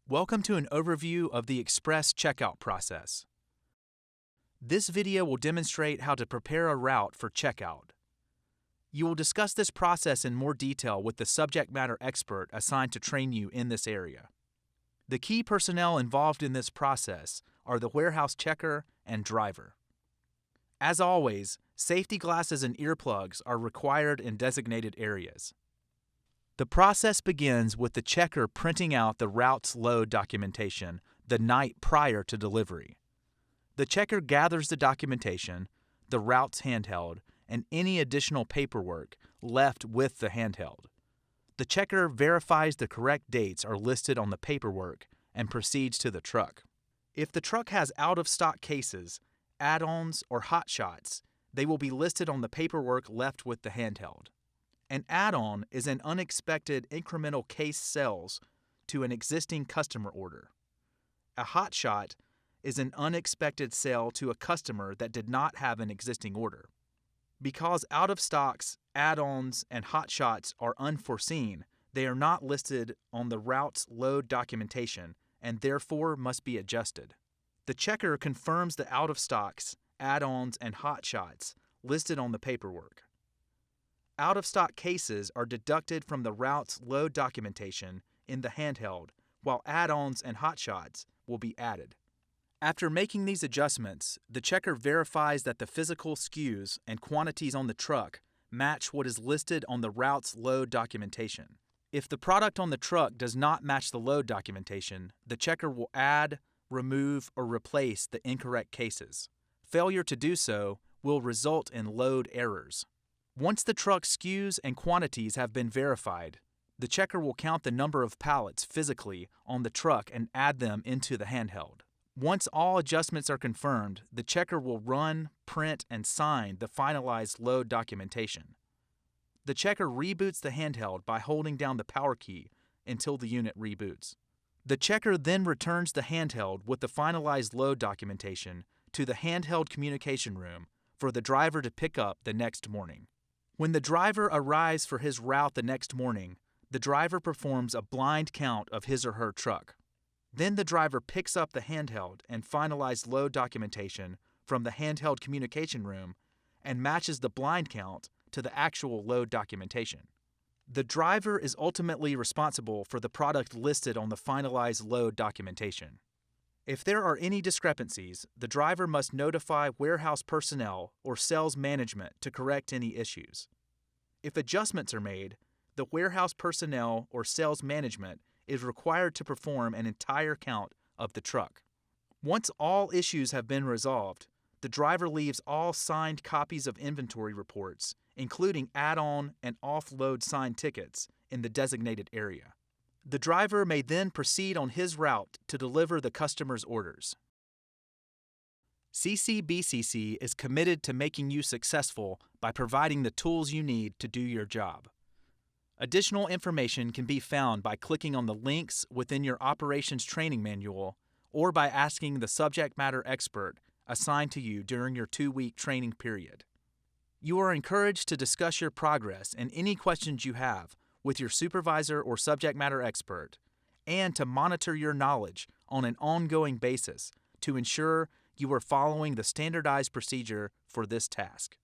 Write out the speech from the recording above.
Welcome to an overview of the express checkout process. This video will demonstrate how to prepare a route for checkout. You will discuss this process in more detail with the subject matter expert assigned to train you in this area. The key personnel involved in this process are the warehouse checker and driver. As always, safety glasses and earplugs are required in designated areas. The process begins with the checker printing out the route's load documentation the night prior to delivery. The checker gathers the documentation, the route's handheld, and any additional paperwork left with the handheld. The checker verifies the correct dates are listed on the paperwork and proceeds to the truck. If the truck has out-of-stock cases, add-ons, or hot shots, they will be listed on the paperwork left with the handheld. An add-on is an unexpected incremental case sales to an existing customer order. A hot shot is an unexpected sale to a customer that did not have an existing order. Because out-of-stocks, add-ons, and hot shots are unforeseen, they are not listed on the route's load documentation and therefore must be adjusted. The checker confirms the out-of-stocks, add-ons, and hot shots listed on the paperwork. Out-of-stock cases are deducted from the route's load documentation in the handheld, while add-ons and hot shots will be added. After making these adjustments, the checker verifies that the physical SKUs and quantities on the truck match what is listed on the route's load documentation. If the product on the truck does not match the load documentation, the checker will add, remove, or replace the incorrect cases. Failure to do so will result in load errors. Once the truck's SKUs and quantities have been verified, the checker will count the number of pallets physically on the truck and add them into the handheld. Once all adjustments are confirmed, the checker will run, print, and sign the finalized load documentation. The checker reboots the handheld by holding down the power key until the unit reboots. The checker then returns the handheld with the finalized load documentation to the handheld communication room for the driver to pick up the next morning. When the driver arrives for his route the next morning, the driver performs a blind count of his or her truck. Then the driver picks up the handheld and finalized load documentation from the handheld communication room and matches the blind count to the actual load documentation. The driver is ultimately responsible for the product listed on the finalized load documentation. If there are any discrepancies, the driver must notify warehouse personnel or sales management to correct any issues. If adjustments are made, the warehouse personnel or sales management is required to perform an entire count of the truck. Once all issues have been resolved, the driver leaves all signed copies of inventory reports, including add-on and off-load signed tickets, in the designated area. The driver may then proceed on his route to deliver the customer's orders. CCBCC is committed to making you successful by providing the tools you need to do your job. Additional information can be found by clicking on the links within your operations training manual or by asking the subject matter expert assigned to you during your 2-week training period. You are encouraged to discuss your progress and any questions you have with your supervisor or subject matter expert, and to monitor your knowledge on an ongoing basis to ensure you are following the standardized procedure for this task.